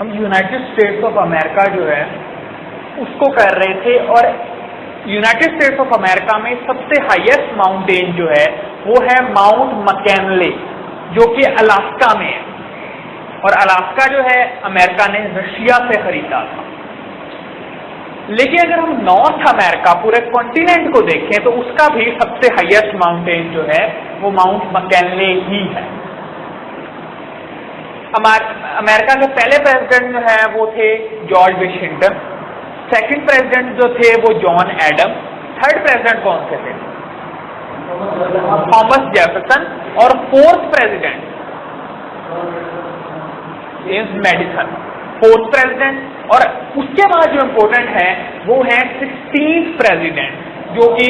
ہم United States of America جو ہے اس کو کر رہے تھے، اور یونائٹڈ اسٹیٹس آف امریکہ میں سب سے ہائیسٹ ماؤنٹین جو ہے وہ ہے ماؤنٹ مکینلے، جو کہ الاسکا میں ہے، اور الاسکا جو ہے امریکہ نے رشیا سے خریدا تھا۔ لیکن اگر ہم نارتھ امریکہ پورے کانٹیننٹ کو دیکھیں تو اس کا بھی سب سے ہائیسٹ ماؤنٹین جو ہے وہ ماؤنٹ مکینلے ہی ہے۔ امریکہ کے پہلے پریزیڈنٹ جو ہے وہ تھے جارج واشنگٹن، سیکنڈ پریزیڈنٹ جو تھے وہ جان ایڈم، تھرڈ پریزیڈنٹ کون سے تھے؟ تھامس جیفرسن، اور fourth president James Madison, fourth president. اور اس کے بعد جو امپورٹنٹ ہے وہ ہے 16th پریزیڈنٹ، جو کہ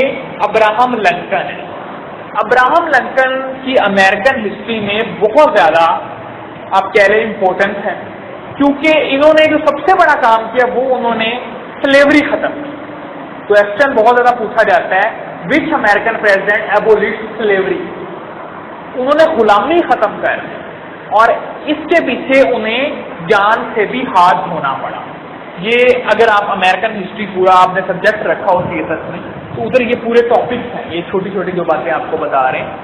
ابراہم لنکن ہے۔ ابراہم لنکن کی امریکن ہسٹری میں بہت زیادہ آپ کہہ رہے امپورٹنس ہے، کیونکہ انہوں نے جو سب سے بڑا کام کیا وہ انہوں نے سلیوری ختم کی۔ کوشچن بہت زیادہ پوچھا جاتا ہے وچ امریکن پریزیڈنٹ ایبولشڈ سلیوری، انہوں نے غلامی ختم کر دی، اور اس کے پیچھے انہیں جان سے بھی ہاتھ دھونا پڑا۔ یہ اگر آپ امریکن ہسٹری پورا آپ نے سبجیکٹ رکھا ہو CSS میں تو ادھر یہ پورے ٹاپکس ہیں، یہ چھوٹی چھوٹی جو باتیں آپ کو بتا رہے ہیں۔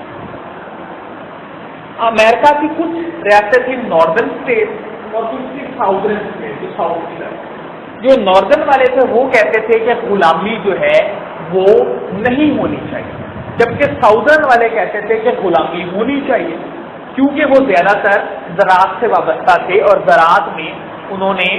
امریکہ کی کچھ ریاستیں تھیں ناردرن اسٹیٹ اور کچھ تھی ساؤدرن اسٹیٹ، جو ساؤتھ کی طرف۔ جو ناردرن والے تھے وہ کہتے تھے کہ غلامی جو ہے وہ نہیں ہونی چاہیے، جبکہ ساؤدرن والے کہتے تھے کہ غلامی ہونی چاہیے، کیونکہ وہ زیادہ تر زراعت سے وابستہ تھے، اور زراعت میں انہوں نے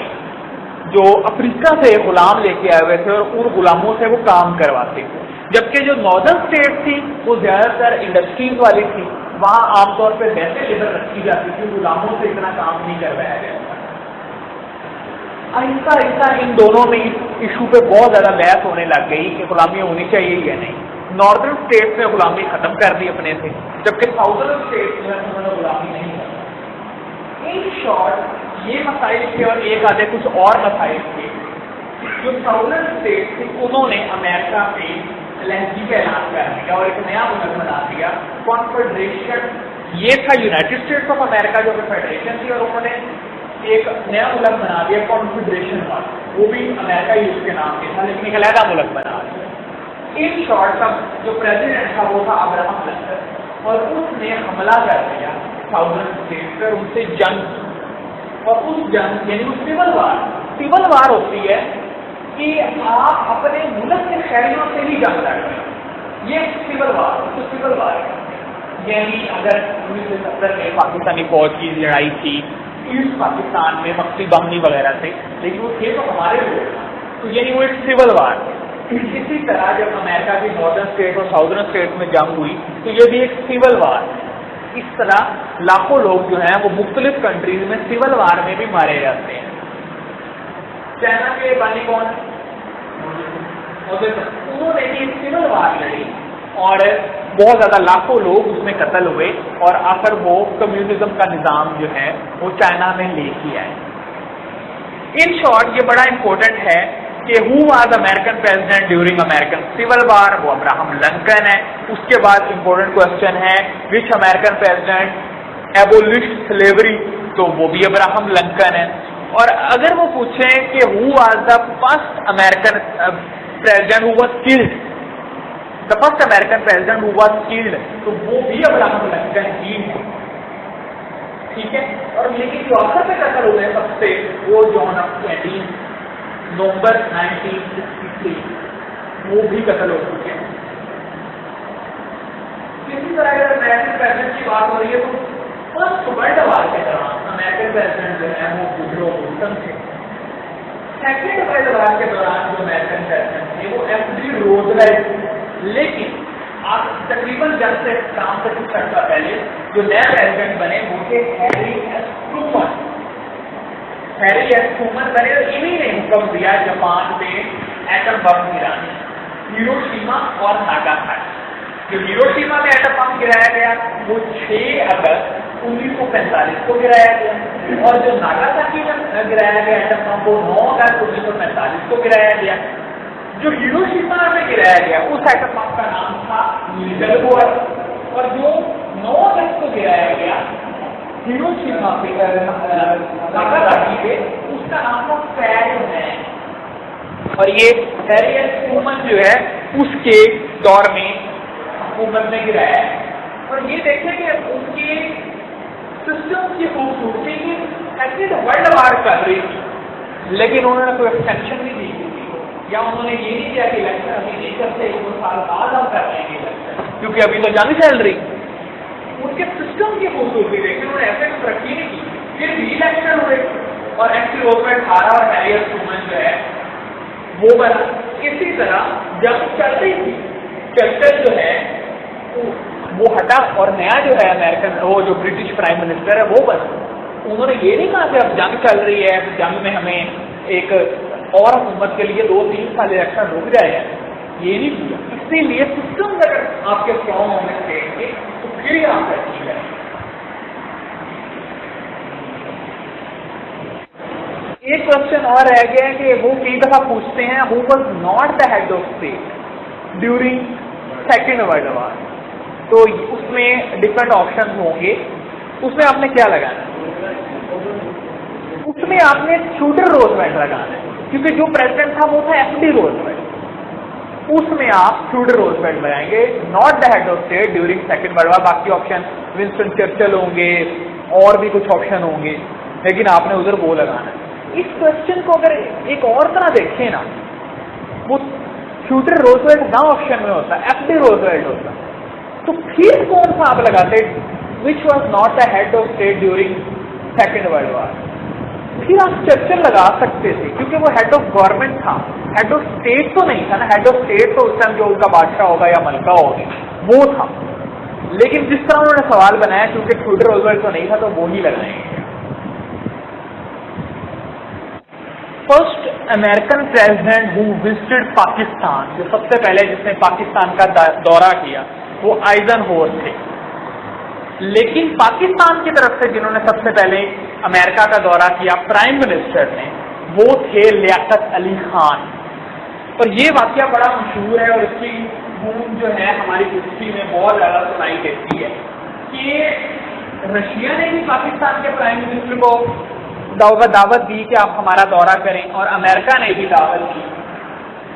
جو افریقہ سے غلام لے کے آئے ہوئے تھے اور ان غلاموں سے وہ کام کرواتے تھے، جبکہ جو ناردرن اسٹیٹ تھی وہ زیادہ تر انڈسٹریز والی تھی، وہاں عام طور پہ ویسے لیبر رکھی جاتی تھی، غلاموں سے اتنا کام نہیں کروایا گیا تھا۔ آہستہ آہستہ ان دونوں میں اس ایشو پہ بہت زیادہ بحث ہونے لگ گئی کہ غلامی ہونی چاہیے یا نہیں۔ ناردرن اسٹیٹ نے غلامی ختم کر دی اپنے سے، جبکہ ساؤدرن اسٹیٹ جو ہے انہوں نے غلامی نہیں کی۔ ان شارٹ یہ مسائل تھے، اور ایک آدھے کچھ اور مسائل تھے۔ جو ساؤدرن اسٹیٹ تھے انہوں نے امریکہ پہ علیحدگی کا اعلان کر دیا اور ایک نیا ملک بنا دیا، کانفیڈریشن۔ یہ تھا یونائٹڈ اسٹیٹس آف امریکہ جو کہ فیڈریشن تھی، اور انہوں نے ایک نیا ملک بنا دیا کانفیڈریشن والا، وہ بھی امریکہ ہی اس کے نام کے تھا، لیکن ایک علیحدہ ملک بنا دیا۔ ان شارٹ تب جو پریزیڈنٹ تھا وہ تھا ابراہم لنکن، اور اس نے حملہ کر دیا ساؤدرن اسٹیٹ پر، ان سے جنگ کی، اور اس جنگ یعنی وہ سول وار ہوتی ہے کہ آپ اپنے ملک کے شہریوں سے ہی جنگ لڑ رہے ہیں، یہ سول وار ہے۔ یعنی اگر 1970 میں پاکستانی فوج کی لڑائی تھی ایسٹ پاکستان میں مقصد بہنی وغیرہ سے، لیکن وہ تھے تو ہمارے لوگ، تو یعنی وہ ایک سول وار ہے۔ اسی طرح جب امریکہ کی ناردرن اسٹیٹ اور ساؤدرن اسٹیٹ میں جنگ ہوئی تو یہ بھی ایک سول وار ہے۔ اس طرح لاکھوں لوگ جو ہیں وہ مختلف کنٹریز میں سول وار میں بھی مارے جاتے ہیں۔ چائنا کے بانی کون، انہوں نے بھی سول وار لڑی، اور بہت زیادہ لاکھوں لوگ اس میں قتل ہوئے، اور آخر وہ کمیونزم کا نظام جو ہے وہ چائنا میں لے کے آئے۔ ان شارٹ یہ بڑا امپورٹنٹ ہے کہ who was American president during American civil war, وہ ابراہم لنکن ہے۔ اس کے بعد امپورٹنٹ کوشچن ہے وچ امریکن پریزیڈنٹ ایبولشڈ سلیوری، تو وہ بھی ابراہم لنکن ہے۔ اور اگر وہ پوچھیں کہ who was the first American president who was killed, the first American president who was killed, تو وہ بھی ابراہم لنکن ہی ہے، ٹھیک ہے۔ اور لیکن جو آخر پہ قتل ہوئے سب سے وہ جان ایف کینیڈی، نومبر 1963، وہ بھی قتل ہو چکے ہیں۔ اسی طرح اگر امریکن پریزیڈنٹ کی بات ہو رہی ہے تو فرسٹ ورلڈ وار کے دوران امریکن پریزیڈنٹ جو ہے وہ وڈرو ولسن تھے۔ سیکنڈ ورلڈ وار کے دوران جو امریکن پریزیڈنٹ تھے وہ FD روزویلٹ، لیکن آپ تقریباً جنگ سے کام سے کچھ عرصہ پہلے جو نئے پریزیڈنٹ بنے وہ تھے ہیری ایس ٹرومن بنے، اور انہیں نے حکم دیا جاپان پہ ایٹم بم گرانے، ہیروشیما اور ناگاساکی۔ جو ہیروشیما میں ایٹم بم گرایا گیا وہ 6 اگست 1945 کو گرایا گیا، اور جو ناگاساکی میں گرایا گیا ایٹم بم وہ 9 اگست 1945 کو گرایا گیا۔ جو ہیروشیما میں گرایا گیا اس ایٹم بم کا نام تھا نیڈل بور، اور جو 9 اگست کو گرایا گیا ہیروشیما پہ ناگاساکی پہ اور یہ ہیری ایس ٹرومن جو ہے اس کے دور میں حکومت میں گرا ہے. اور یہ دیکھیں کہ ان کے سسٹم کی خوبصورتی کی ایسی ورلڈ وار کر رہی تھی, لیکن انہوں نے کوئی ایکسٹینشن نہیں دی یا انہوں نے یہ نہیں کیا کہ الیکشن ابھی نہیں کرتے, 2 سال بعد ہم کر لیں گے الیکشن, کیونکہ ابھی تو جنگ چل رہی. ان کے سسٹم کی خوبصورتی دیکھیں, انہوں نے ایسے ترقی نہیں کی, پھر بھی الیکشن ہوئے اور ایکچولی روزویلٹ ہارا اور ہیری ایس ٹرومن جو ہے وہ بنا. اسی طرح جنگ چل رہی تھی, چرچل جو ہے وہ ہٹا اور نیا جو ہے امریکن وہ جو برٹش پرائم منسٹر ہے وہ بنا. انہوں نے یہ نہیں کہا کہ اب جنگ چل رہی ہے, جنگ میں ہمیں ایک اور حکومت کے لیے 2-3 سال الیکشن رک جائے گا, یہ نہیں کیا. اسی لیے سسٹم اگر آپ کے اسٹرانگ ہونے چاہیے تو پھر ہی آپ کرتی ہے. ایک کوشچن اور رہ گیا کہ وہ کئی دفعہ پوچھتے ہیں who was not the head of state during second world war, تو اس میں ڈفرینٹ آپشن ہوں گے. اس میں آپ نے کیا لگانا ہے؟ اس میں آپ نے تھیوڈر روزویلٹ لگانا ہے, کیونکہ جو پریزیڈنٹ تھا وہ تھا ایف ڈی روزویلٹ. اس میں آپ تھیوڈر روزویلٹ لگائیں گے, not the head of state during second world war. باقی آپشن ونسٹن چرچل ہوں گے اور بھی کچھ آپشن ہوں گے, لیکن آپ نے ادھر وہ لگانا ہے. اس کوشچن کو اگر ایک اور طرح دیکھیں نا, وہ تھیوڈر روزویلٹ نہ آپشن میں ہوتا, ایف ڈی روزویلٹ ہوتا, تو پھر کون سا آپ لگاتے which was not the head of state during second world war? پھر آپ چرچل لگا سکتے تھے کیونکہ وہ ہیڈ آف گورنمنٹ تھا, ہیڈ آف اسٹیٹ تو نہیں تھا نا. ہیڈ آف اسٹیٹ تو اس ٹائم جو ان کا بادشاہ ہوگا یا ملکہ ہوگی وہ تھا, لیکن جس طرح انہوں نے سوال بنایا کیونکہ تھیوڈر روزویلٹ تو نہیں تھا تو وہی لگائیں گے. فرسٹ امریکن پریزیڈنٹ ہو وزٹڈ پاکستان, جو سب سے پہلے جس نے پاکستان کا دورہ کیا وہ آئزن ہور تھے. لیکن پاکستان کی طرف سے جنہوں نے سب سے پہلے امریکہ کا دورہ کیا پرائم منسٹر نے, وہ تھے لیاقت علی خان. اور یہ واقعہ بڑا مشہور ہے اور اس کی گونج جو ہے ہماری ہسٹری میں بہت زیادہ سنائی دیتی ہے کہ رشیا نے بھی پاکستان کے پرائم منسٹر کو دعوت دی کہ آپ ہمارا دورہ کریں, اور امریکہ نے بھی دعوت دی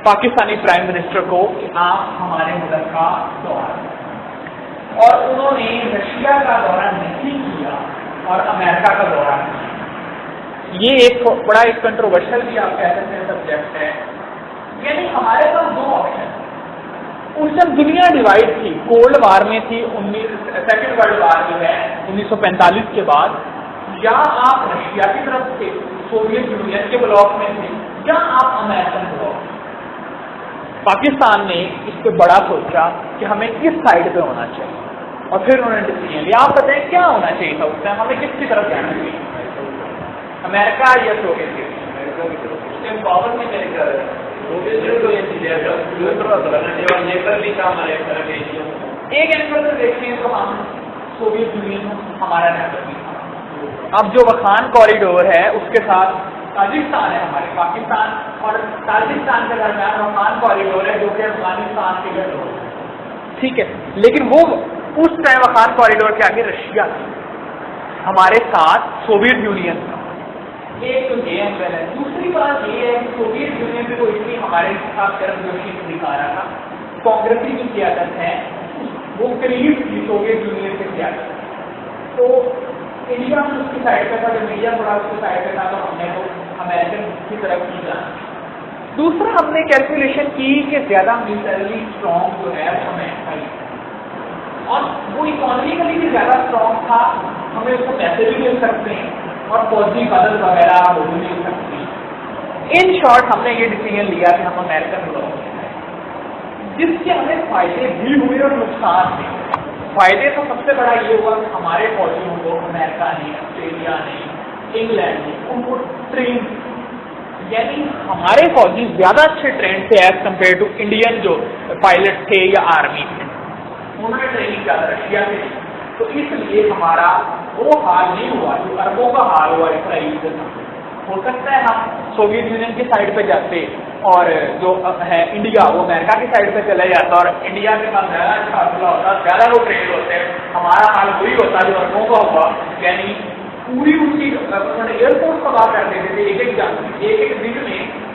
پاکستانی پرائم منسٹر کو کہ آپ ہمارے ملک کا دورہ کریں. اور انہوں نے رشیا کا دورہ نہیں کیا اور امریکہ کا دورہ کیا. یہ ایک بڑا ایک کنٹروورشل بھی آپ کہہ سکتے ہیں سبجیکٹ ہے. یعنی ہمارے پاس 2 آپشن, اس ٹائم دنیا ڈیوائڈ تھی, کولڈ وار میں تھی, سیکنڈ ورلڈ وار جو ہے 1945 کے بعد, یا آپ رشیا کی طرف سے سوویت یونین کے بلاک میں تھے یا آپ امریکن بلاک. پاکستان نے اس پہ بڑا سوچا کہ ہمیں کس سائڈ پہ ہونا چاہیے, اور پھر انہوں نے ڈیسیژن لیا. آپ بتائیں کیا ہونا چاہیے تھا اس ٹائم, ہمیں کس کی طرف جانا چاہیے, امریکہ یا سوویت یونین؟ پاور میں ایک اینگل سے دیکھیں تو ہم سوویت یونین ہمارا نیبر بھی تھا. اب جو وخان کوریڈور ہے اس کے ساتھ تاجکستان ہے ہمارے, پاکستان اور تاجکستان کے درمیان وخان کوریڈور ہے جو کہ افغانستان کے گھر ہے, ٹھیک ہے. لیکن وہ اس ٹائم وخان کوریڈور کے آگے رشیا تھی, ہمارے ساتھ سوویت یونین تھا. ایک تو یہ اینگل ہے. دوسری بات یہ ہے کہ سوویت یونین پہ کوئی بھی ہمارے ساتھ کرم جوشی دکھا رہا تھا, کانگریسی کی قیادت ہے وہ قریب تھی سوویت یونین سے قیادت. تو انڈیا میں اس کی سائڈ پہ تھا, جب انڈیا تھوڑا اس کی سائڈ پہ تھا تو ہم نے تو امریکن کی طرف کی جانا. دوسرا ہم نے کیلکولیشن کی کہ زیادہ ملٹریلی اسٹرانگ جو ہے وہ امریکہ ہی, اور وہ اکانومیکلی بھی زیادہ اسٹرانگ تھا, ہمیں اس کو پیسے بھی مل سکتے ہیں اور فوجی مدد وغیرہ وہ بھی مل سکتی ہے. ان شارٹ ہم نے یہ ڈیسیژن لیا کہ ہم امریکن بلاک میں ہیں, جس کے ہمیں فائدے بھی ہوئے اور نقصان بھی. فائدے تو سب سے بڑا یہ ہوا کہ ہمارے فوجیوں کو امریکہ نے, آسٹریلیا نے, انگلینڈ نے ان کو ٹرین, یعنی ہمارے فوجی زیادہ اچھے ٹرین تھے ایز کمپیئر ٹو انڈین جو پائلٹ تھے یا آرمی تھے, انہوں نے ٹریننگ زیادہ رشیا سے. تو اس لیے ہمارا وہ حال نہیں ہوا جو عربوں کا حال ہوا اسرائیل کے ساتھ. ہو سکتا ہے ہم سوویت یونین کی سائڈ پہ جاتے اور جو ہے انڈیا وہ امریکہ کی سائڈ پہ چلا جاتا اور انڈیا کے پاس زیادہ اچھا حاصلہ ہوتا, زیادہ وہ ٹرینڈ ہوتے ہیں, ہمارا حال وہی ہوتا جو عربوں کا ہوا. یعنی پوری ان کی ایئرپورٹ تباہ کر دیتے تھے ایک ایک دن میں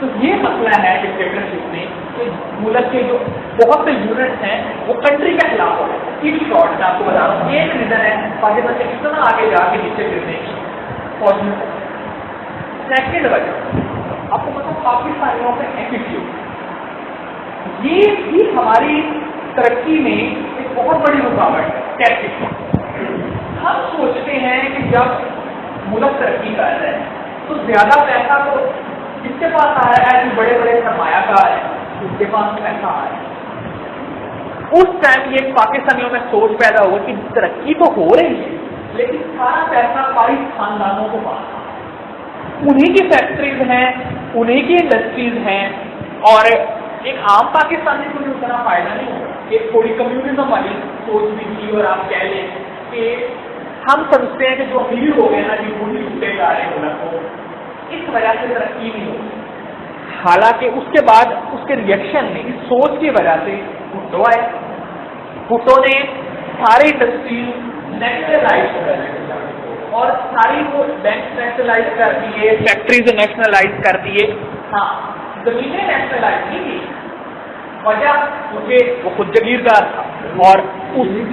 تو یہ مسئلہ ہے ڈکٹیٹرشپ میں کہ ملک کے جو بہت سے یونٹس ہیں وہ کنٹری کے خلاف ہو رہے ہیں. ان شارٹ میں آپ کو بتا رہا ہوں ایک ریزن ہے پاکستان سے اتنا آگے جا کے نیچے گرنے کی فوج میں. سیکنڈ وجہ آپ کو پتا پاکستانیوں کا ایٹیٹیوڈ یہ بھی ہماری ترقی میں ایک بہت بڑی رکاوٹ ہے. کیسے ہم سوچتے ہیں کہ جب ملک ترقی کر رہا ہے تو زیادہ پیسہ تو جس کے پاس آ رہا ہے جو بڑے بڑے سرمایہ کار ہیں اس کے پاس پیسہ آ رہا ہے. اس ٹائم یہ پاکستانیوں میں سوچ پیدا ہوگا کہ ترقی تو ہو رہی ہے لیکن سارا پیسہ پائی خاندانوں کو پاس آ رہا ہے. انہیں کی فیکٹریز ہیں, انہیں کی انڈسٹریز ہیں, اور ایک عام پاکستانی کو بھی اتنا فائدہ نہیں ہوگا. ایک تھوڑی کمیونزم والی سوچ بھی تھی اور آپ کہہ لیں کہ ہم سمجھتے ہیں کہ جو امیر ہو گئے نا جو پوری لوٹے جا رہے ہیں ملک کو, اس وجہ سے ترقی نہیں ہوگی. حالانکہ اس کے بعد اس کے ریئیکشن میں اس سوچ کی وجہ سے بھٹو آئے. بھٹو نے ساری انڈسٹریز نیشنلائز کر اور ساری وہ بینک نیشنلائز کر دیے, فیکٹریز نیشنلائز کر دیے. ہاں زمینیں نیشنلائز نہیں کی, وجہ کیونکہ وہ خود جاگیردار تھا اور لینڈ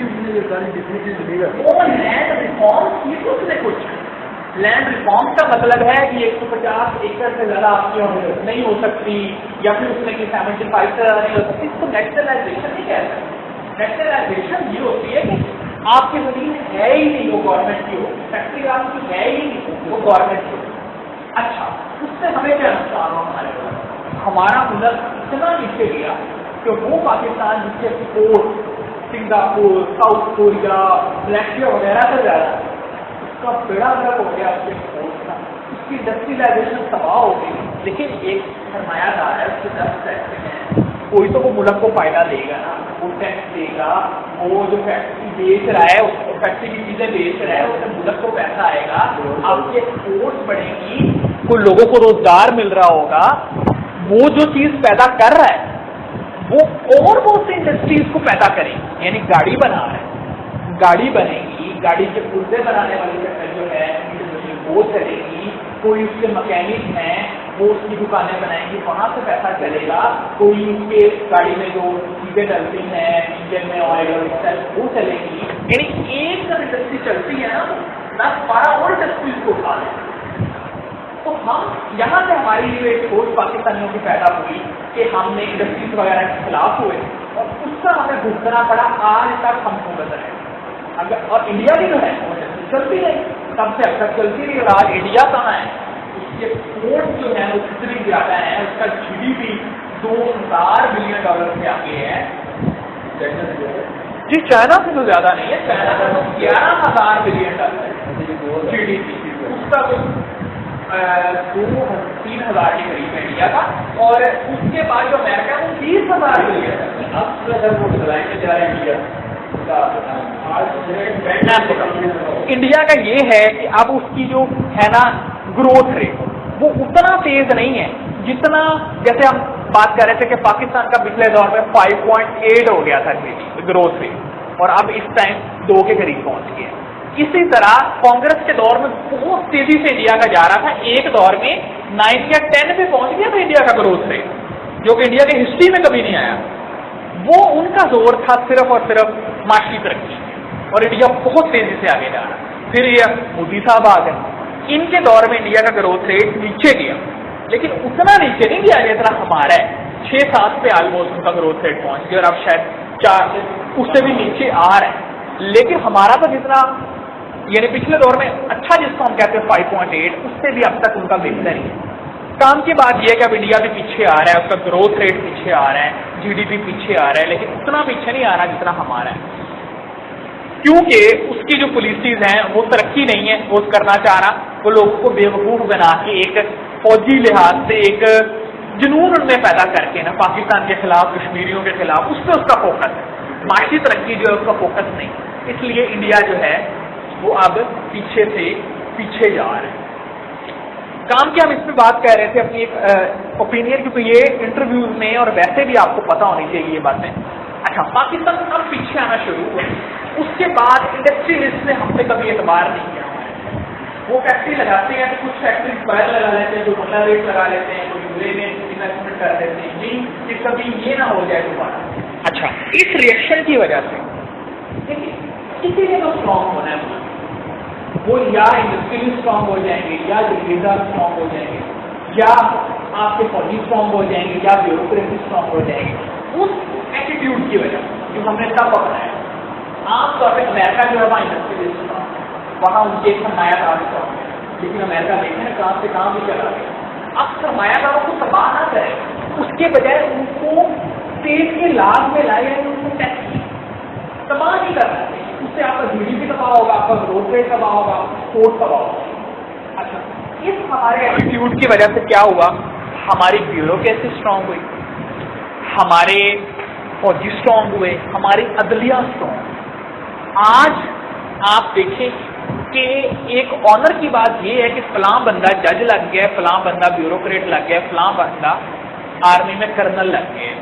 ریفارم کی تو اس نے کچھ. لینڈ ریفارم کا مطلب ہے کہ 150 ایکڑ سے زیادہ آپ کی نہیں ہو سکتی یا پھر اس نے کہ 75 سے زیادہ نہیں ہو سکتی. اس کو نیشنلائزیشن نہیں کہتا. نیشنلائزیشن یہ ہوتی ہے کہ آپ کی زمین ہے ہی نہیں وہ گورنمنٹ کی ہو, فیکٹری آپ کی ہے ہی نہیں وہ گورنمنٹ کی ہو. اچھا اس سے ہمیں کیا نقصان ہو؟ ہمارا ملک اتنا نیچے گیا کہ وہ پاکستان جس کے support Singapore, South Korea, Malaysia وغیرہ سے زیادہ اس کا بیڑا گرک ہو گیا. اس کے سپورٹ کا اس کی انڈسٹریلائزیشن تباہ ہو گئی. لیکن ایک سرمایہ دار ہے, اس کے 10 فیکٹری ہیں, کوئی تو وہ ملک کو فائدہ دے گا نا, وہ ٹیکس دے گا, وہ جو فیکٹری بیچ رہا ہے اس فیکٹری کی چیزیں بیچ رہا ہے اس سے ملک کو پیسہ آئے گا, آپ کی ایکسپورٹ بڑھے گی, کوئی لوگوں کو روزگار مل رہا ہوگا. وہ جو چیز پیدا کر رہا ہے وہ اور بہت سی انڈسٹریز کو پیدا کرے گی. یعنی گاڑی بنا رہا ہے, گاڑی بنے گی, گاڑی کے پرزے بنانے والی جو ہے وہ چلے گی, کوئی اس کے مکینک ہیں وہ اس کی دکانیں بنائیں گی, وہاں سے پیسہ چلے گا. کوئی اس کے گاڑی میں جو چیزیں ڈلتی ہیں انجن میں آئل اور وہ چلے گی. یعنی ایک جب انڈسٹری چلتی ہے نا 10-12 اور انڈسٹریز کو اٹھا لیں. تو ہم یہاں سے ہماری ایک سوچ پاکستانیوں کی پیدا ہوئی کہ ہم نے انڈسٹریز وغیرہ کے خلاف ہوئے اور اس کا ہمیں بھگتنا پڑا. آج تک ہم کو گزر ہے اگر, اور انڈیا بھی جو ہے چلتی رہی تب سے اب تک چلتی رہی. اور آج انڈیا کہاں ہے, اس کے ایکسپورٹ جو ہے وہ کتنی زیادہ ہے, اس کا GDP $2000 بلین سے آگے ہے. جی چائنا سے تو زیادہ نہیں ہے, چائنا کا تو $11,000 بلین ہے GDP. اس کا تو 2-3,000 کے قریب ہے انڈیا کا, اور اس کے بعد جو امریکہ ہے وہ 20,000 کے لیے ہے. اب وہ سلائی میں جا رہے ہیں انڈیا کا یہ ہے کہ اب اس کی جو ہے نا گروتھ ریٹ وہ اتنا تیز نہیں ہے جتنا جیسے ہم بات کر رہے تھے کہ پاکستان کا پچھلے دور میں 5.8 ہو گیا تھا گروتھ ریٹ, اور اب اس ٹائم 2 کے قریب پہنچ گیا. اسی طرح کانگریس کے دور میں بہت تیزی سے انڈیا کا جا رہا تھا, ایک دور میں 9 یا 10 پہ پہنچ گیا تھا انڈیا کا گروتھ ریٹ, جو کہ انڈیا کی ہسٹری میں کبھی نہیں آیا. وہ ان کا زور تھا صرف اور صرف معاشی ترقی, اور انڈیا بہت تیزی سے آگے جا رہا. پھر یہ مودی صاحب آ گئے, ان کے دور میں انڈیا کا گروتھ ریٹ نیچے گیا, لیکن اتنا نیچے نہیں گیا جتنا ہمارا ہے. 6-7 پہ آلموسٹ ان کا گروتھ ریٹ پہنچ گیا, اور اب شاید 4 اس سے بھی نیچے آ رہا ہے. لیکن ہمارا تو جتنا یعنی پچھلے دور میں اچھا جس کو ہم کہتے ہیں 5.8, اس سے بھی اب تک ان کا بہتر ہی ہے. کام کی بات یہ ہے کہ اب انڈیا بھی پیچھے آ رہا ہے, اس کا گروتھ ریٹ پیچھے آ رہا ہے, GDP پیچھے آ رہا ہے, لیکن اتنا پیچھے نہیں آ رہا جتنا ہمارا ہے, کیونکہ اس کی جو پالیسیز ہیں وہ ترقی نہیں ہے وہ کرنا چاہ رہا. وہ لوگوں کو بے وقوف بنا کے ایک فوجی لحاظ سے ایک جنون ان میں پیدا کر کے نا پاکستان کے خلاف, کشمیریوں کے خلاف, اس پہ اس کا فوکس ہے. معاشی ترقی جو ہے اس کا فوکس نہیں. اس لیے انڈیا جو ہے وہ اب پیچھے سے پیچھے جا رہے ہیں. کام کی ہم اس پہ بات کر رہے تھے اپنی ایک اوپینین, کیونکہ یہ انٹرویوز میں اور ویسے بھی آپ کو پتا ہونی چاہیے یہ باتیں. اچھا پاکستان اب پیچھے آنا شروع ہوا, اس کے بعد انڈسٹریلسٹ نے ہم سے کبھی اعتبار نہیں کیا. وہ فیکٹری لگاتے ہیں تو کچھ فیکٹری باہر لگا لیتے ہیں, جو بنگلہ ریٹ لگا لیتے ہیں, کوئی یورے میں انویسٹمنٹ کر دیتے ہیں, نہیں کہ کبھی یہ نہ ہو جائے دوبارہ. اچھا, اس ریئیکشن کی وجہ سے کسی نے تو اسٹرانگ ہونا ہے, وہ یا انڈسٹری اسٹرانگ ہو جائیں گے, یا جگیزہ اسٹرانگ ہو جائیں گے, یا آپ کے فوجی اسٹرانگ ہو جائیں گے, یا بیوروکریسی اسٹرانگ ہو جائیں گے. اس ایٹیٹیوڈ کی وجہ سے جو ہم نے تب اپنایا, عام طور پہ امریکہ جو ہے وہاں انڈسٹری اسٹرانگ, وہاں ان کے سرمایہ کار اسٹرانگ ہے, لیکن امریکہ دیکھیں نا کہاں سے کہاں بھی چلا گیا. اب سرمایہ کاروں کو تباہ نہ کرے, اس کے بجائے ان کو اسٹیٹ کے لابھ میں لائے, ان کو ٹیکس تباہ نہیں کرنا چاہیے. اس سے آپ کا جی ڈی پی تباہ ہوگا, آپ کا گروتھ ریٹ تباہ ہوگا, اسپورٹ تباہ ہوگا. اچھا, اس ہمارے ایٹیٹیوڈ کی وجہ سے کیا ہوا, ہماری بیوروکریسی اسٹرانگ ہوئی, ہمارے فوجی اسٹرانگ ہوئے, ہماری عدلیہ اسٹرانگ. آج آپ دیکھیں کہ ایک آنر کی بات یہ ہے کہ فلاں بندہ جج لگ گیا, فلاں بندہ بیوروکریٹ لگ گیا, فلاں بندہ آرمی میں کرنل لگ گیا.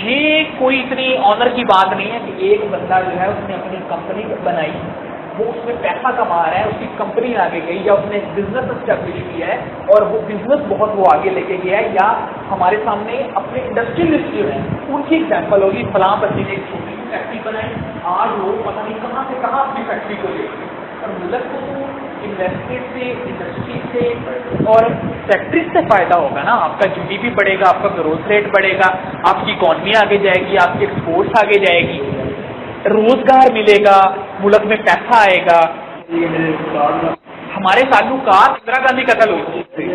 یہ کوئی اتنی آنر کی بات نہیں ہے کہ ایک بندہ جو ہے اس نے اپنی کمپنی بنائی, وہ اس میں پیسہ کما رہا ہے, اس کی کمپنی آگے گئی, یا اس نے بزنس اسٹیبلش کیا ہے اور وہ بزنس بہت وہ آگے لے کے گیا ہے, یا ہمارے سامنے اپنے انڈسٹریلسٹ جو ہیں ان کی ایگزامپل ہوگی, فلاں بندے نے ایک چھوٹی سی فیکٹری بنائی, آج وہ پتہ نہیں کہاں سے کہاں اپنی فیکٹری کو لے گئے. اور ملک کو تو انویسٹمنٹ سے, انڈسٹری سے اور فیکٹریز سے فائدہ ہوگا نا. آپ کا جی ڈی پی بڑھے گا, آپ کا گروتھ ریٹ بڑھے گا, آپ کی اکانومی آگے جائے گی, آپ کی ایکسپورٹس آگے جائے گی, روزگار ملے گا, ملک میں پیسہ آئے گا. ہمارے تعلقات اندرا گاندھی قتل ہوئی.